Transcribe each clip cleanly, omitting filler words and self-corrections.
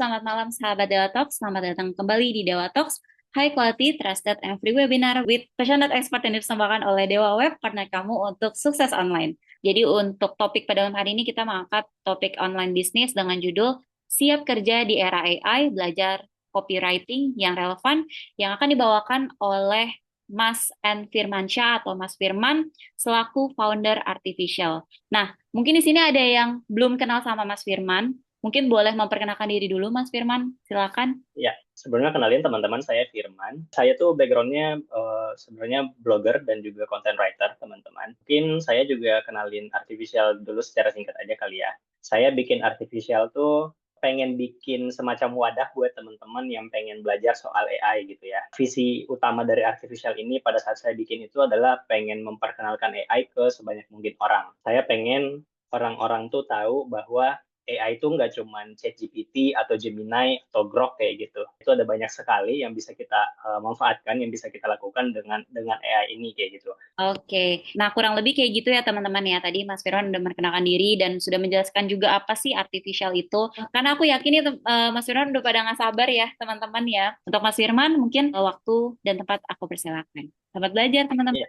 selamat malam sahabat Dewa Talks. Selamat datang kembali di Dewa Talks, high quality, trusted, and free webinar with passionate expert yang dipersembahkan oleh Dewa Web, partner kamu untuk sukses online. Jadi untuk topik pada malam hari ini kita mengangkat topik online bisnis dengan judul Siap Kerja di Era AI, Belajar Copywriting yang Relevan, yang akan dibawakan oleh Mas N. Firmansyah atau Mas Firman selaku founder Artificial. Nah, mungkin di sini ada yang belum kenal sama Mas Firman. Mungkin boleh memperkenalkan diri dulu, Mas Firman. Silakan. Ya, sebelumnya kenalin teman-teman, saya Firman. Saya tuh backgroundnya sebenarnya blogger dan juga content writer, teman-teman. Mungkin saya juga kenalin Artificial dulu secara singkat aja kali ya. Saya bikin Artificial tuh pengen bikin semacam wadah buat teman-teman yang pengen belajar soal AI gitu ya. Visi utama dari Artificial ini pada saat saya bikin itu adalah pengen memperkenalkan AI ke sebanyak mungkin orang. Saya pengen orang-orang tuh tahu bahwa AI itu nggak cuma ChatGPT atau Gemini atau Grok kayak gitu. Itu ada banyak sekali yang bisa kita manfaatkan, yang bisa kita lakukan dengan AI ini kayak gitu. Oke, nah kurang lebih kayak gitu ya teman-teman ya. Tadi Mas Firman udah memperkenalkan diri dan sudah menjelaskan juga apa sih artificial itu. Karena aku yakin ya Mas Firman udah pada nggak sabar ya teman-teman ya. Untuk Mas Firman mungkin waktu dan tempat aku persilakan. Selamat belajar teman-teman. Ya,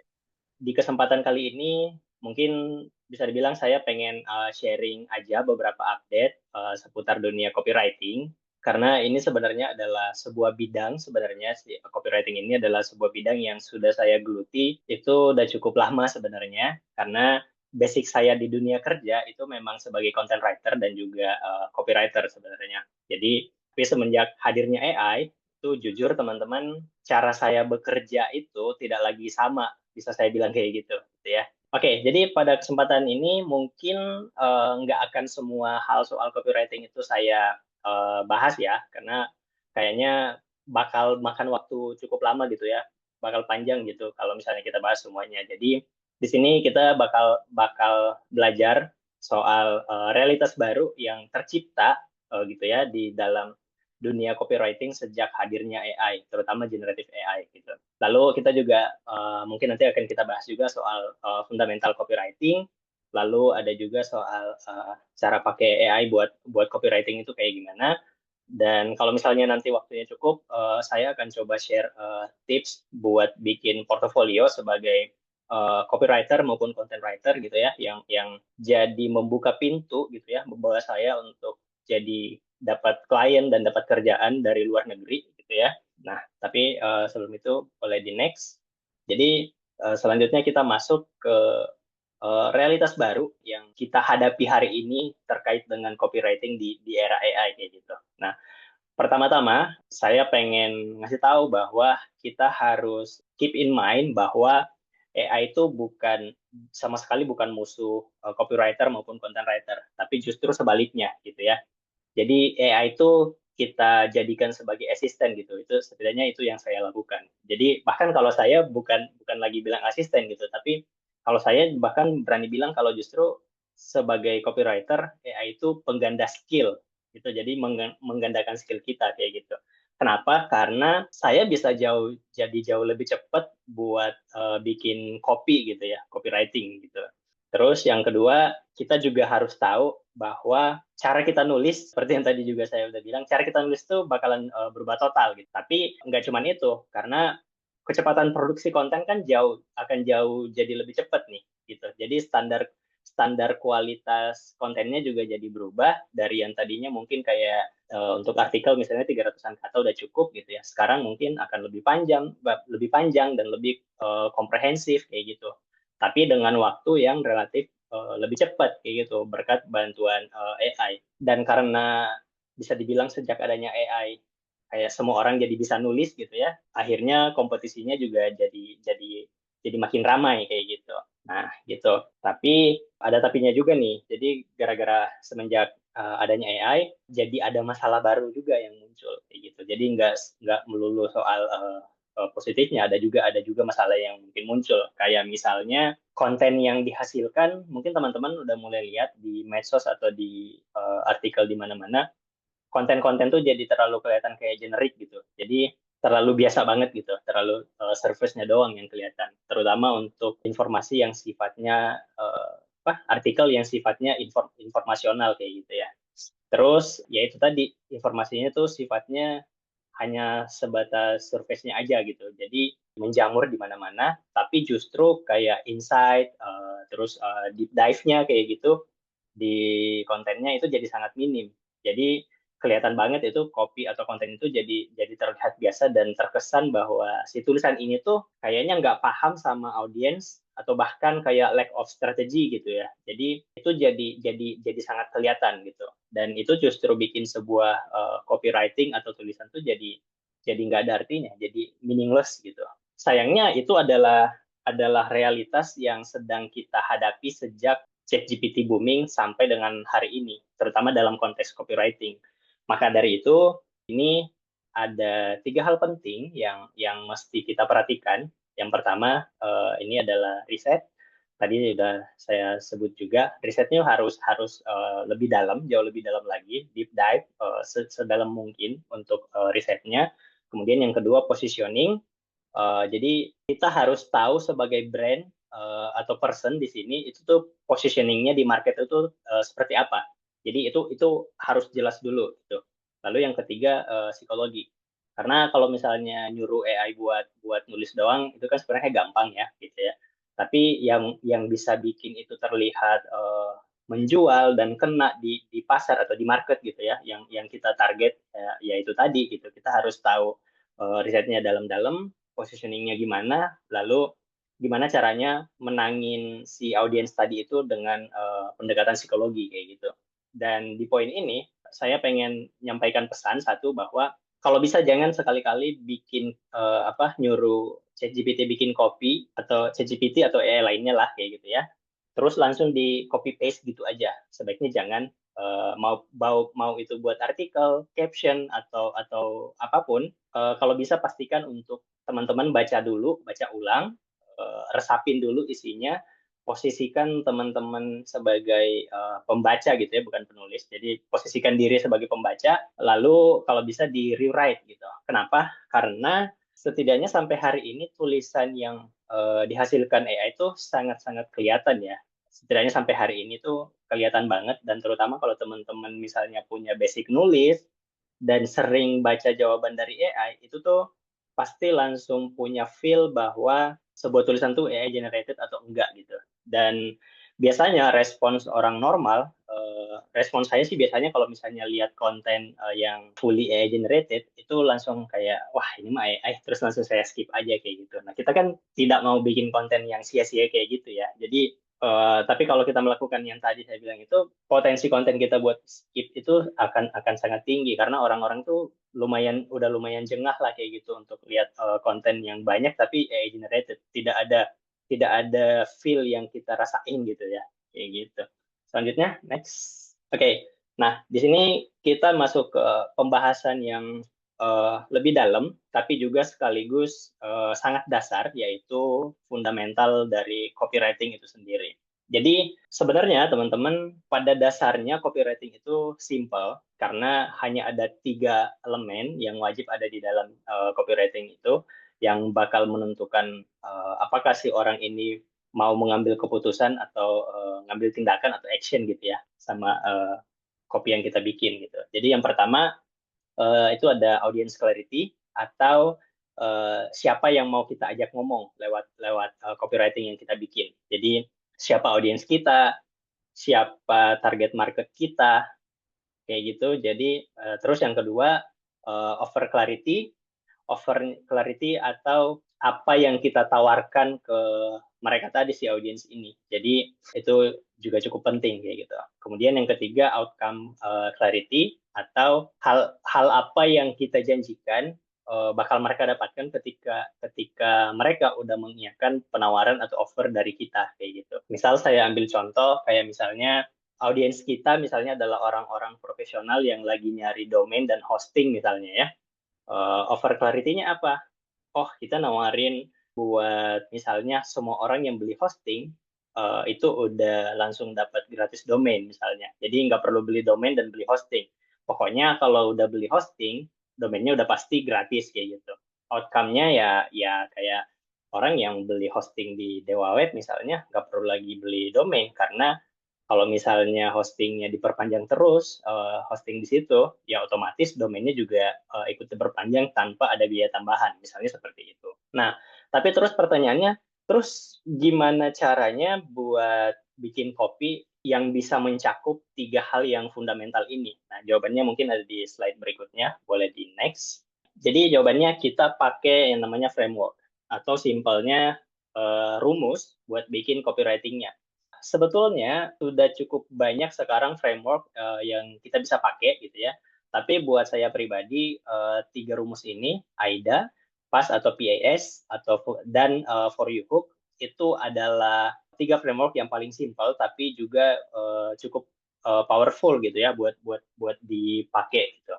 di kesempatan kali ini mungkin bisa dibilang saya pengen sharing aja beberapa update seputar dunia copywriting. Karena ini sebenarnya adalah sebuah bidang, sebenarnya si copywriting ini adalah sebuah bidang yang sudah saya geluti, itu udah cukup lama sebenarnya, karena basic saya di dunia kerja itu memang sebagai content writer dan juga copywriter sebenarnya. Jadi, tapi semenjak hadirnya AI, itu jujur teman-teman, cara saya bekerja itu tidak lagi sama, bisa saya bilang kayak gitu ya. Oke, jadi pada kesempatan ini mungkin nggak akan semua hal soal copywriting itu saya bahas ya, karena kayaknya bakal makan waktu cukup lama gitu ya, bakal panjang gitu kalau misalnya kita bahas semuanya. Jadi di sini kita bakal bakal belajar soal realitas baru yang tercipta gitu ya di dalam dunia copywriting sejak hadirnya AI, terutama generative AI gitu. Lalu kita juga mungkin nanti akan kita bahas juga soal fundamental copywriting, lalu ada juga soal cara pakai AI buat copywriting itu kayak gimana. Dan kalau misalnya nanti waktunya cukup, saya akan coba share tips buat bikin portofolio sebagai copywriter maupun content writer gitu ya, yang jadi membuka pintu gitu ya, membawa saya untuk jadi dapat klien dan dapat kerjaan dari luar negeri gitu ya. Nah, tapi sebelum itu boleh di next. Jadi selanjutnya kita masuk ke realitas baru yang kita hadapi hari ini terkait dengan copywriting di era AI kayak gitu. Nah, pertama-tama saya pengen ngasih tahu bahwa kita harus keep in mind bahwa AI itu bukan sama sekali bukan musuh copywriter maupun content writer, tapi justru sebaliknya gitu ya. Jadi AI itu kita jadikan sebagai asisten gitu. Itu setidaknya itu yang saya lakukan. Jadi bahkan kalau saya bukan bukan lagi bilang asisten gitu, tapi kalau saya bahkan berani bilang kalau justru sebagai copywriter AI itu pengganda skill gitu. Jadi menggandakan skill kita kayak gitu. Kenapa? Karena saya bisa jauh lebih cepat buat bikin copy gitu ya, copywriting gitu. Terus yang kedua, kita juga harus tahu bahwa cara kita nulis, seperti yang tadi juga saya udah bilang, cara kita nulis itu bakalan berubah total gitu. Tapi nggak cuma itu, karena kecepatan produksi konten kan akan jauh jadi lebih cepat nih gitu. Jadi standar standar kualitas kontennya juga jadi berubah dari yang tadinya mungkin kayak untuk artikel misalnya 300-an kata udah cukup gitu ya. Sekarang mungkin akan lebih panjang dan lebih komprehensif kayak gitu. Tapi dengan waktu yang relatif lebih cepat kayak gitu berkat bantuan AI. Dan karena bisa dibilang sejak adanya AI kayak semua orang jadi bisa nulis gitu ya, akhirnya kompetisinya juga jadi makin ramai kayak gitu. Nah, gitu. Tapi ada tapinya juga nih. Jadi gara-gara semenjak adanya AI, jadi ada masalah baru juga yang muncul kayak gitu. Jadi nggak melulu soal positifnya, ada juga masalah yang mungkin muncul. Kayak misalnya konten yang dihasilkan, mungkin teman-teman udah mulai lihat di medsos atau di artikel di mana-mana, konten-konten tuh jadi terlalu kelihatan kayak generik gitu. Jadi terlalu biasa banget gitu, terlalu surface-nya doang yang kelihatan. Terutama untuk informasi yang sifatnya artikel yang sifatnya informasional kayak gitu ya. Terus ya itu tadi informasinya tuh sifatnya hanya sebatas surface-nya aja gitu. Jadi menjamur di mana-mana, tapi justru kayak insight, terus deep dive-nya kayak gitu di kontennya itu jadi sangat minim. Jadi kelihatan banget itu copy atau konten itu jadi terlihat biasa dan terkesan bahwa si tulisan ini tuh kayaknya nggak paham sama audiens atau bahkan kayak lack of strategy gitu ya. Jadi itu jadi sangat kelihatan gitu. Dan itu justru bikin sebuah copywriting atau tulisan tuh jadi nggak ada artinya, jadi meaningless gitu. Sayangnya itu adalah realitas yang sedang kita hadapi sejak ChatGPT booming sampai dengan hari ini, terutama dalam konteks copywriting. Maka dari itu, ini ada 3 hal penting yang mesti kita perhatikan. Yang pertama, ini adalah riset. Tadi sudah saya sebut juga, risetnya harus harus lebih dalam, jauh lebih dalam lagi, deep dive, sedalam mungkin untuk risetnya. Kemudian yang kedua, positioning. Jadi kita harus tahu sebagai brand atau person di sini itu tuh positioningnya di market itu seperti apa. Jadi itu harus jelas dulu gitu. Lalu yang ketiga psikologi. Karena kalau misalnya nyuruh AI buat buat nulis doang itu kan sebenarnya gampang ya gitu ya. Tapi yang bisa bikin itu terlihat menjual dan kena di pasar atau di market gitu ya, yang kita target ya itu tadi gitu. Kita harus tahu risetnya dalam-dalam, positioningnya gimana, lalu gimana caranya menangin si audiens tadi itu dengan pendekatan psikologi kayak gitu. Dan di poin ini saya pengen nyampaikan pesan satu bahwa kalau bisa jangan sekali-kali bikin nyuruh ChatGPT bikin copy atau ChatGPT atau AI lainnya lah kayak gitu ya. Terus langsung di copy paste gitu aja. Sebaiknya jangan mau itu buat artikel, caption atau apapun. Kalau bisa pastikan untuk teman-teman baca dulu, baca ulang, resapin dulu isinya, posisikan teman-teman sebagai pembaca gitu ya, bukan penulis. Jadi posisikan diri sebagai pembaca, lalu kalau bisa di rewrite gitu. Kenapa? Karena setidaknya sampai hari ini tulisan yang dihasilkan AI itu sangat-sangat kelihatan ya. Setidaknya sampai hari ini tuh kelihatan banget dan terutama kalau teman-teman misalnya punya basic nulis dan sering baca jawaban dari AI itu tuh pasti langsung punya feel bahwa sebuah tulisan tuh AI generated atau enggak gitu. Dan biasanya respons orang normal, respons saya sih biasanya kalau misalnya lihat konten yang fully AI generated itu langsung kayak wah ini mah AI terus langsung saya skip aja kayak gitu. Nah kita kan tidak mau bikin konten yang sia-sia kayak gitu ya. Jadi tapi kalau kita melakukan yang tadi saya bilang itu, potensi konten kita buat skip itu akan sangat tinggi karena orang-orang tuh udah lumayan jengah lah kayak gitu untuk lihat konten yang banyak tapi AI generated, tidak ada feel yang kita rasain gitu ya, kayak gitu. Selanjutnya next. Oke. Nah, di sini kita masuk ke pembahasan yang lebih dalam, tapi juga sekaligus sangat dasar, yaitu fundamental dari copywriting itu sendiri. Jadi sebenarnya teman-teman pada dasarnya copywriting itu simple karena hanya ada 3 elemen yang wajib ada di dalam copywriting itu yang bakal menentukan apakah si orang ini mau mengambil keputusan atau ngambil tindakan atau action gitu ya sama copy yang kita bikin gitu. Jadi yang pertama itu ada audience clarity atau siapa yang mau kita ajak ngomong lewat lewat copywriting yang kita bikin. Jadi siapa audiens kita, siapa target market kita, kayak gitu. Jadi terus yang kedua over clarity atau apa yang kita tawarkan ke mereka tadi si audiens ini. Jadi itu juga cukup penting kayak gitu. Kemudian yang ketiga outcome clarity atau hal apa yang kita janjikan bakal mereka dapatkan ketika ketika mereka udah mengiyakan penawaran atau offer dari kita kayak gitu. Misal saya ambil contoh kayak misalnya audiens kita misalnya adalah orang-orang profesional yang lagi nyari domain dan hosting misalnya ya. Over clarity-nya apa? Oh, kita nawarin buat misalnya semua orang yang beli hosting itu udah langsung dapat gratis domain misalnya. Jadi nggak perlu beli domain dan beli hosting. Pokoknya kalau udah beli hosting, domainnya udah pasti gratis kayak gitu. Outcome-nya ya kayak orang yang beli hosting di Dewa Web misalnya nggak perlu lagi beli domain karena Kalau misalnya hostingnya diperpanjang terus, hosting di situ, ya otomatis domainnya juga ikut diperpanjang tanpa ada biaya tambahan, misalnya seperti itu. Nah, tapi terus pertanyaannya, terus gimana caranya buat bikin kopi yang bisa mencakup tiga hal yang fundamental ini? Nah, jawabannya mungkin ada di slide berikutnya, boleh di next. Jadi jawabannya kita pakai yang namanya framework, atau simpelnya rumus buat bikin copywritingnya. Sebetulnya sudah cukup banyak sekarang framework yang kita bisa pakai gitu ya. Tapi buat saya pribadi tiga rumus ini, AIDA, PAS atau PAS dan For You Hook itu adalah tiga framework yang paling simpel tapi juga cukup powerful gitu ya buat dipakai gitu.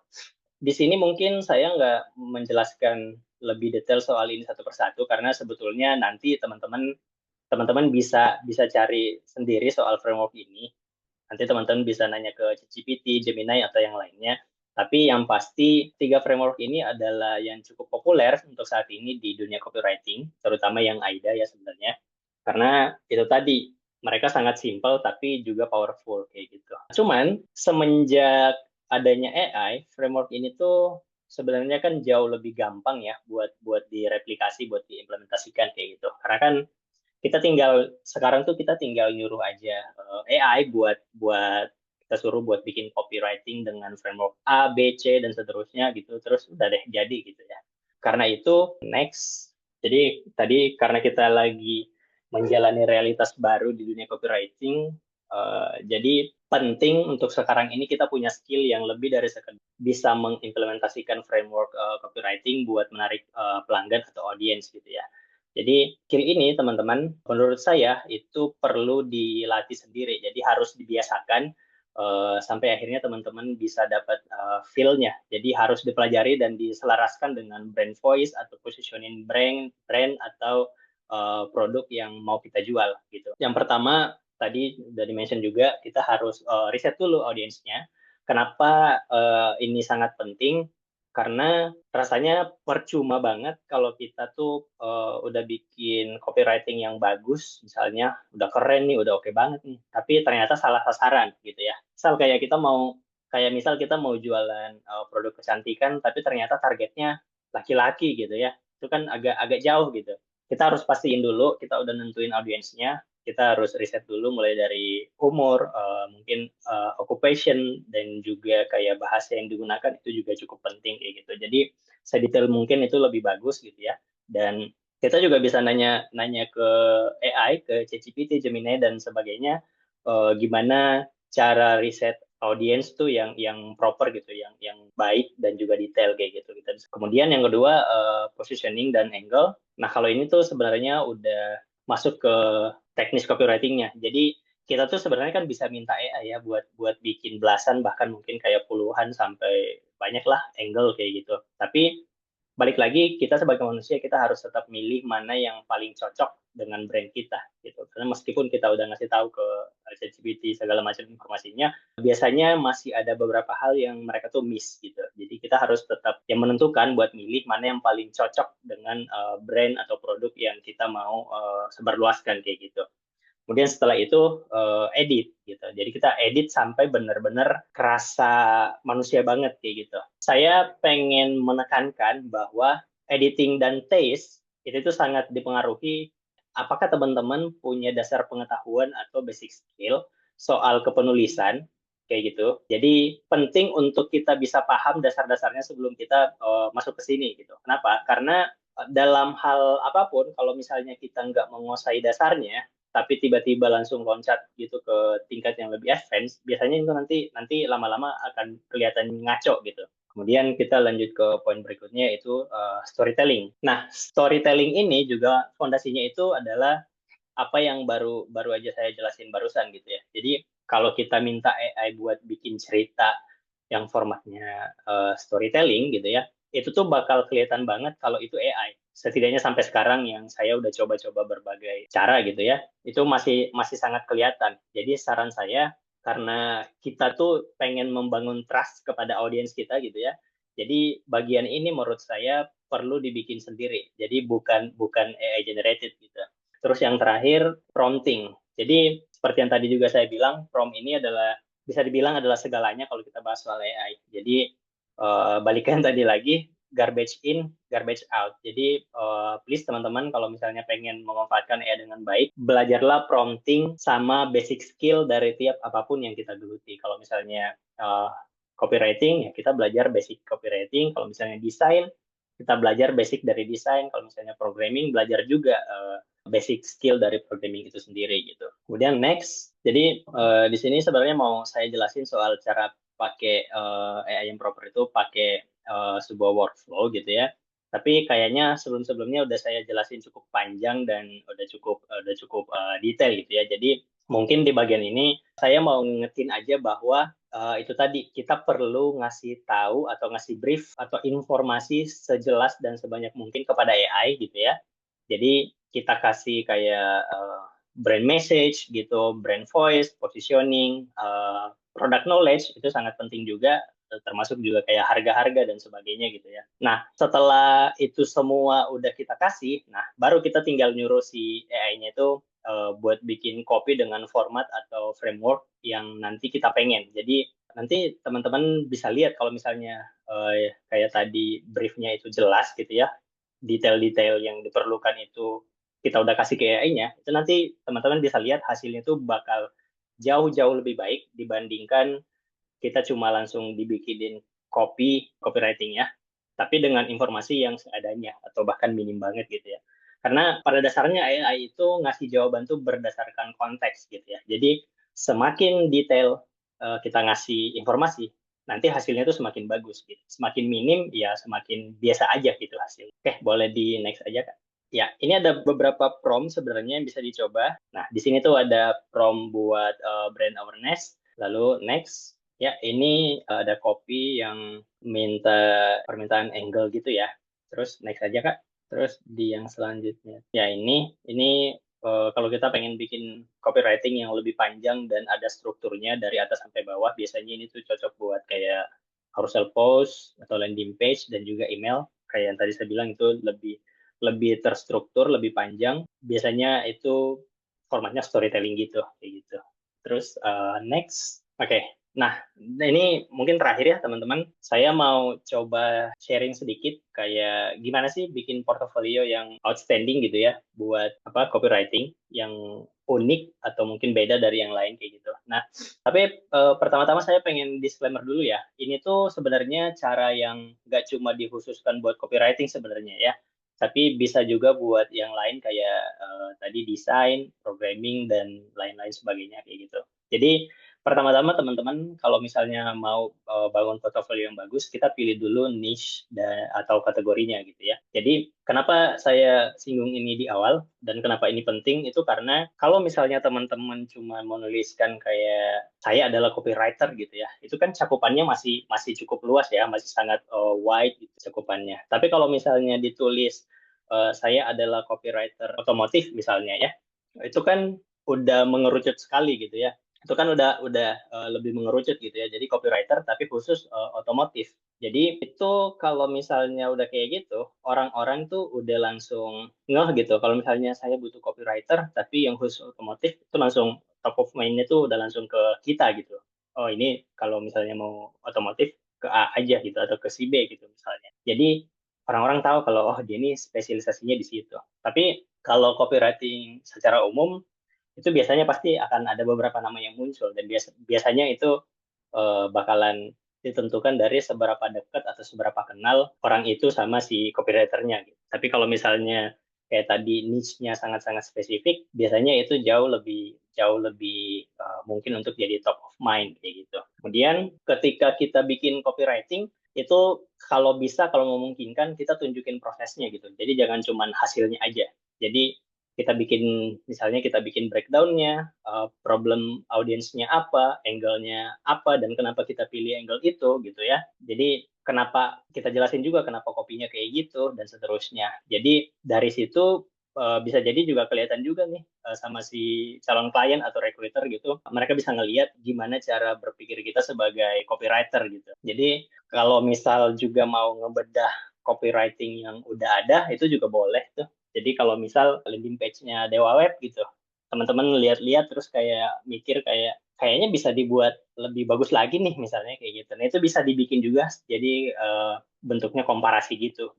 Di sini mungkin saya nggak menjelaskan lebih detail soal ini satu persatu karena sebetulnya nanti teman-teman bisa bisa cari sendiri soal framework ini. Nanti teman-teman bisa nanya ke ChatGPT, Gemini, atau yang lainnya. Tapi yang pasti, tiga framework ini adalah yang cukup populer untuk saat ini di dunia copywriting, terutama yang AIDA ya sebenarnya. Karena itu tadi, mereka sangat simple tapi juga powerful kayak gitu. Cuman, semenjak adanya AI, framework ini tuh sebenarnya kan jauh lebih gampang ya buat buat direplikasi, buat diimplementasikan kayak gitu. Karena kan kita tinggal sekarang tuh kita tinggal nyuruh aja AI buat buat kita suruh buat bikin copywriting dengan framework A, B, C dan seterusnya gitu terus udah deh jadi gitu ya. Karena itu next. Jadi tadi karena kita lagi menjalani realitas baru di dunia copywriting, jadi penting untuk sekarang ini kita punya skill yang lebih dari sekedar bisa mengimplementasikan framework copywriting buat menarik pelanggan atau audiens gitu ya. Jadi skill ini teman-teman menurut saya itu perlu dilatih sendiri. Jadi harus dibiasakan sampai akhirnya teman-teman bisa dapat feel-nya. Jadi harus dipelajari dan diselaraskan dengan brand voice atau positioning brand brand atau produk yang mau kita jual gitu. Yang pertama tadi udah di-mention juga kita harus riset dulu audiensnya. Kenapa ini sangat penting? Karena rasanya percuma banget kalau kita tuh udah bikin copywriting yang bagus, misalnya udah keren nih, udah oke banget nih, tapi ternyata salah sasaran gitu ya. Kayak misal kita mau jualan produk kecantikan, tapi ternyata targetnya laki-laki gitu ya, itu kan agak agak jauh gitu. Kita harus pastiin dulu, kita udah nentuin audiensnya, kita harus riset dulu mulai dari umur, mungkin occupation dan juga kayak bahasa yang digunakan itu juga cukup penting kayak gitu. Jadi sedetail mungkin itu lebih bagus gitu ya. Dan kita juga bisa nanya ke AI, ke ChatGPT, Gemini dan sebagainya gimana cara riset audience tuh yang proper gitu, yang baik dan juga detail kayak gitu. Kemudian yang kedua positioning dan angle. Nah, kalau ini tuh sebenarnya udah masuk ke teknis copywritingnya. Jadi kita tuh sebenarnya kan bisa minta AI ya buat buat bikin belasan bahkan mungkin kayak puluhan sampai banyak lah angle kayak gitu. Tapi balik lagi kita sebagai manusia kita harus tetap milih mana yang paling cocok dengan brand kita gitu. Karena meskipun kita udah ngasih tahu ke ChatGPT segala macam informasinya, biasanya masih ada beberapa hal yang mereka tuh miss gitu. Jadi kita harus tetap yang menentukan buat milih mana yang paling cocok dengan brand atau produk yang kita mau sebarluaskan kayak gitu. Kemudian setelah itu edit gitu. Jadi kita edit sampai benar-benar kerasa manusia banget kayak gitu. Saya pengen menekankan bahwa editing dan taste itu tuh sangat dipengaruhi apakah teman-teman punya dasar pengetahuan atau basic skill soal kepenulisan kayak gitu. Jadi penting untuk kita bisa paham dasar-dasarnya sebelum kita masuk ke sini gitu. Kenapa? Karena dalam hal apapun, kalau misalnya kita nggak menguasai dasarnya, tapi tiba-tiba langsung loncat gitu ke tingkat yang lebih advance, biasanya itu nanti nanti lama-lama akan kelihatan ngaco gitu. Kemudian kita lanjut ke poin berikutnya itu storytelling. Nah, storytelling ini juga fondasinya itu adalah apa yang baru baru aja saya jelasin barusan gitu ya. Jadi kalau kita minta AI buat bikin cerita yang formatnya storytelling gitu ya, itu tuh bakal kelihatan banget kalau itu AI. Setidaknya sampai sekarang yang saya udah coba-coba berbagai cara gitu ya, itu masih masih sangat kelihatan. Jadi saran saya karena kita tuh pengen membangun trust kepada audiens kita gitu ya. Jadi bagian ini menurut saya perlu dibikin sendiri. Jadi bukan bukan AI generated gitu. Terus yang terakhir prompting. Jadi seperti yang tadi juga saya bilang, prompt ini adalah bisa dibilang adalah segalanya kalau kita bahas soal AI. Jadi balikan tadi lagi, garbage in, garbage out. Jadi please teman-teman kalau misalnya pengen memanfaatkan AI dengan baik, belajarlah prompting sama basic skill dari tiap apapun yang kita geluti. Kalau misalnya copywriting, ya kita belajar basic copywriting. Kalau misalnya desain, kita belajar basic dari desain. Kalau misalnya programming, belajar juga basic skill dari programming itu sendiri gitu. Kemudian next, jadi di sini sebenarnya mau saya jelasin soal cara pakai AI yang proper itu pakai sebuah workflow gitu ya. Tapi kayaknya sebelum-sebelumnya udah saya jelasin cukup panjang dan udah cukup detail gitu ya. Jadi mungkin di bagian ini saya mau ngingetin aja bahwa itu tadi kita perlu ngasih tahu atau ngasih brief atau informasi sejelas dan sebanyak mungkin kepada AI gitu ya. Jadi kita kasih kayak brand message gitu, brand voice, positioning, product knowledge itu sangat penting juga, termasuk juga kayak harga-harga dan sebagainya gitu ya. Nah, setelah itu semua udah kita kasih, nah baru kita tinggal nyuruh si AI-nya itu buat bikin copy dengan format atau framework yang nanti kita pengen. Jadi nanti teman-teman bisa lihat kalau misalnya kayak tadi briefnya itu jelas gitu ya, detail-detail yang diperlukan itu kita udah kasih ke AI-nya, itu nanti teman-teman bisa lihat hasilnya itu bakal jauh-jauh lebih baik dibandingkan kita cuma langsung dibikinin copywriting ya, tapi dengan informasi yang seadanya atau bahkan minim banget gitu ya. Karena pada dasarnya AI itu ngasih jawaban tuh berdasarkan konteks gitu ya. Jadi semakin detail kita ngasih informasi, nanti hasilnya tuh semakin bagus gitu. Semakin minim ya semakin biasa aja gitu hasil. Oke, boleh di next aja Kak. Ya, ini ada beberapa prompt sebenarnya yang bisa dicoba. Nah, di sini tuh ada prompt buat brand awareness. Lalu next, ya ini ada copy yang minta permintaan angle gitu ya. Terus next aja Kak. Terus di yang selanjutnya. Ya ini kalau kita pengen bikin copywriting yang lebih panjang dan ada strukturnya dari atas sampai bawah, biasanya ini tuh cocok buat kayak carousel post atau landing page dan juga email. Kayak yang tadi saya bilang itu lebih lebih terstruktur, lebih panjang. Biasanya itu formatnya storytelling gitu, kayak gitu. Terus next, oke. Nah, ini mungkin terakhir ya teman-teman. Saya mau coba sharing sedikit kayak gimana sih bikin portofolio yang outstanding gitu ya buat apa copywriting yang unik atau mungkin beda dari yang lain kayak gitu. Nah, tapi pertama-tama saya pengen disclaimer dulu ya. Ini tuh sebenarnya cara yang nggak cuma dikhususkan buat copywriting sebenarnya ya, tapi bisa juga buat yang lain kayak tadi desain, programming dan lain-lain sebagainya kayak gitu. Jadi pertama-tama teman-teman kalau misalnya mau bangun portofolio yang bagus, kita pilih dulu niche atau kategorinya gitu ya. Jadi kenapa saya singgung ini di awal dan kenapa ini penting itu karena kalau misalnya teman-teman cuma menuliskan kayak saya adalah copywriter gitu ya, itu kan cakupannya masih masih cukup luas ya, masih sangat wide gitu cakupannya. Tapi kalau misalnya ditulis saya adalah copywriter otomotif misalnya ya, itu kan udah mengerucut sekali gitu ya. Itu kan udah lebih mengerucut gitu ya. Jadi copywriter tapi khusus otomotif. Jadi itu kalau misalnya udah kayak gitu, orang-orang tuh udah langsung ngeh gitu. Kalau misalnya saya butuh copywriter tapi yang khusus otomotif itu langsung top of mind-nya tuh udah langsung ke kita gitu. Oh ini kalau misalnya mau otomotif ke A aja gitu atau ke si B gitu misalnya. Jadi orang-orang tahu kalau oh dia ini spesialisasinya di situ. Tapi kalau copywriting secara umum itu biasanya pasti akan ada beberapa nama yang muncul dan biasanya itu bakalan ditentukan dari seberapa dekat atau seberapa kenal orang itu sama si copywriternya gitu. Tapi kalau misalnya kayak tadi niche-nya sangat-sangat spesifik, biasanya itu jauh lebih mungkin untuk jadi top of mind kayak gitu. Kemudian ketika kita bikin copywriting itu kalau bisa kalau memungkinkan kita tunjukin prosesnya gitu. Jadi jangan cuma hasilnya aja. Jadi misalnya kita bikin breakdown-nya, problem audiensnya apa, angle-nya apa, dan kenapa kita pilih angle itu, gitu ya. Jadi, kenapa kita jelasin juga kenapa kopinya kayak gitu, dan seterusnya. Jadi, dari situ bisa jadi juga kelihatan juga nih sama si calon klien atau recruiter gitu, mereka bisa ngelihat gimana cara berpikir kita sebagai copywriter gitu. Jadi, kalau misal juga mau ngebedah copywriting yang udah ada, itu juga boleh tuh. Jadi kalau misal landing page-nya Dewa Web gitu, teman-teman lihat-lihat terus kayak mikir kayak kayaknya bisa dibuat lebih bagus lagi nih misalnya kayak gitu. Nah itu bisa dibikin juga jadi bentuknya komparasi gitu.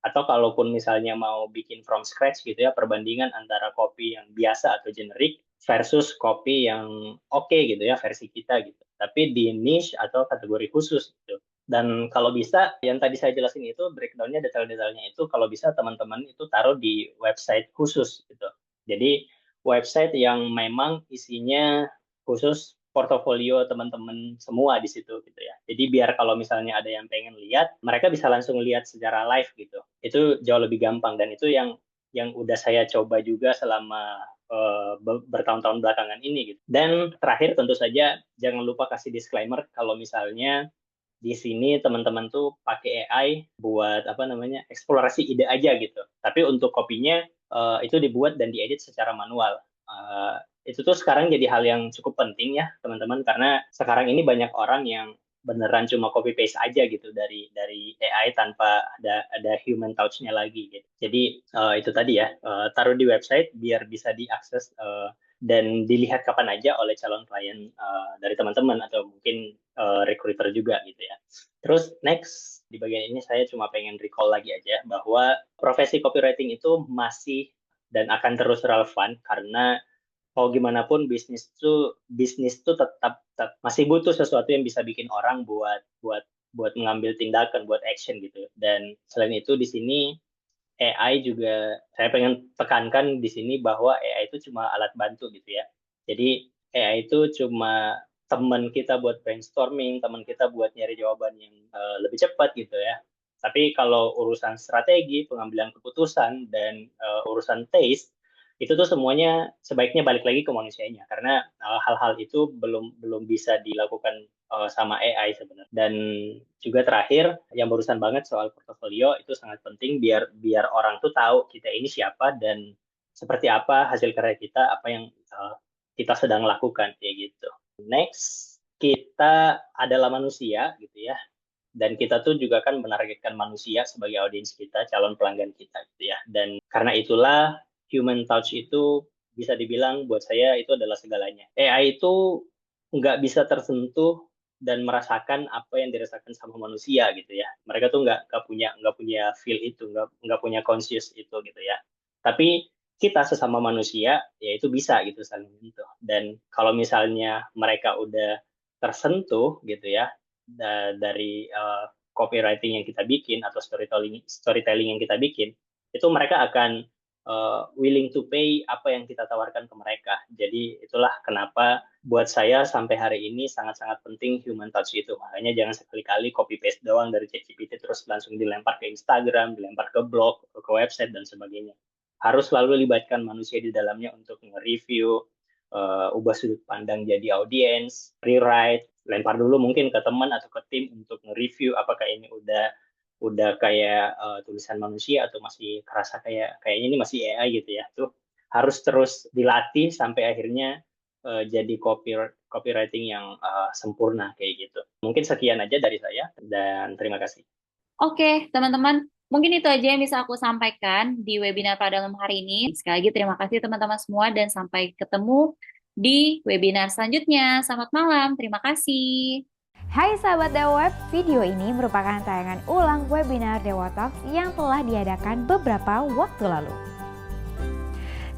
Atau kalaupun misalnya mau bikin from scratch gitu ya, perbandingan antara kopi yang biasa atau generik versus kopi yang oke gitu ya, versi kita gitu. Tapi di niche atau kategori khusus gitu. Dan kalau bisa, yang tadi saya jelasin itu breakdown-nya, detail-detailnya itu kalau bisa teman-teman itu taruh di website khusus gitu. Jadi website yang memang isinya khusus portofolio teman-teman semua di situ gitu ya. Jadi biar kalau misalnya ada yang pengen lihat, mereka bisa langsung lihat secara live gitu. Itu jauh lebih gampang dan itu yang udah saya coba juga selama bertahun-tahun belakangan ini gitu. Dan terakhir tentu saja jangan lupa kasih disclaimer kalau misalnya di sini teman-teman tuh pakai AI buat apa namanya eksplorasi ide aja gitu. Tapi untuk kopinya itu dibuat dan diedit secara manual. Itu tuh sekarang jadi hal yang cukup penting ya teman-teman karena sekarang ini banyak orang yang beneran cuma copy paste aja gitu dari AI tanpa ada human touch-nya lagi gitu. Jadi itu tadi ya taruh di website biar bisa diakses dan dilihat kapan aja oleh calon klien dari teman-teman atau mungkin recruiter juga gitu ya. Terus next di bagian ini saya cuma pengen recall lagi aja bahwa profesi copywriting itu masih dan akan terus relevan karena mau gimana pun bisnis tuh tetap masih butuh sesuatu yang bisa bikin orang buat mengambil tindakan, buat action gitu. Dan selain itu di sini AI juga saya pengen tekankan di sini bahwa AI itu cuma alat bantu gitu ya. Jadi AI itu cuma teman kita buat brainstorming, teman kita buat nyari jawaban yang lebih cepat gitu ya. Tapi kalau urusan strategi, pengambilan keputusan, dan urusan taste, itu tuh semuanya sebaiknya balik lagi ke manusianya karena hal-hal itu belum bisa dilakukan sama AI sebenarnya. Dan juga terakhir yang barusan banget soal portofolio itu sangat penting biar orang tuh tahu kita ini siapa dan seperti apa hasil karya kita, apa yang kita sedang lakukan kayak gitu. Next, kita adalah manusia gitu ya. Dan kita tuh juga kan menargetkan manusia sebagai audiens kita, calon pelanggan kita gitu ya. Dan karena itulah human touch itu bisa dibilang buat saya itu adalah segalanya. AI itu nggak bisa tersentuh dan merasakan apa yang dirasakan sama manusia gitu ya. Mereka tuh nggak punya feel itu, nggak punya conscious itu gitu ya. Tapi kita sesama manusia ya itu bisa gitu saling menyentuh. Dan kalau misalnya mereka udah tersentuh gitu ya dari copywriting yang kita bikin atau storytelling yang kita bikin, itu mereka akan willing to pay apa yang kita tawarkan ke mereka. Jadi itulah kenapa buat saya sampai hari ini sangat-sangat penting human touch itu. Makanya jangan sekali-kali copy paste doang dari ChatGPT terus langsung dilempar ke Instagram, dilempar ke blog, ke website dan sebagainya. Harus selalu libatkan manusia di dalamnya untuk nge-review, ubah sudut pandang jadi audiens, rewrite, lempar dulu mungkin ke teman atau ke tim untuk nge-review apakah ini udah kayak tulisan manusia atau masih kerasa kayaknya ini masih AI gitu ya. Tuh harus terus dilatih sampai akhirnya jadi copywriting yang sempurna kayak gitu. Mungkin sekian aja dari saya dan terima kasih. Oke, teman-teman, mungkin itu aja yang bisa aku sampaikan di webinar pada malam hari ini. Sekali lagi terima kasih teman-teman semua dan sampai ketemu di webinar selanjutnya. Selamat malam, terima kasih. Hai sahabat Dewa Web, video ini merupakan tayangan ulang webinar Dewa Talks yang telah diadakan beberapa waktu lalu.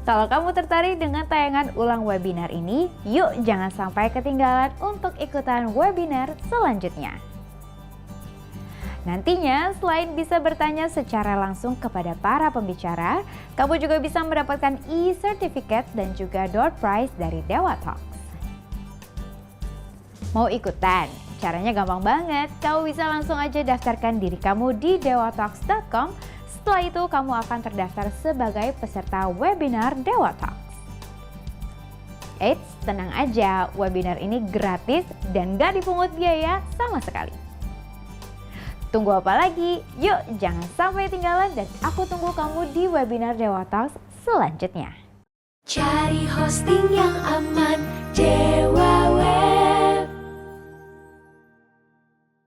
Kalau kamu tertarik dengan tayangan ulang webinar ini, yuk jangan sampai ketinggalan untuk ikutan webinar selanjutnya. Nantinya, selain bisa bertanya secara langsung kepada para pembicara, kamu juga bisa mendapatkan e-certificate dan juga door prize dari Dewa Talks. Mau ikutan? Caranya gampang banget. Kamu bisa langsung aja daftarkan diri kamu di dewatalks.com. Setelah itu, kamu akan terdaftar sebagai peserta webinar Dewa Talks. Eits, tenang aja, webinar ini gratis dan gak dipungut biaya sama sekali. Tunggu apa lagi? Yuk, jangan sampai ketinggalan dan aku tunggu kamu di webinar Dewa Talks selanjutnya. Cari hosting yang aman, Dewa Web.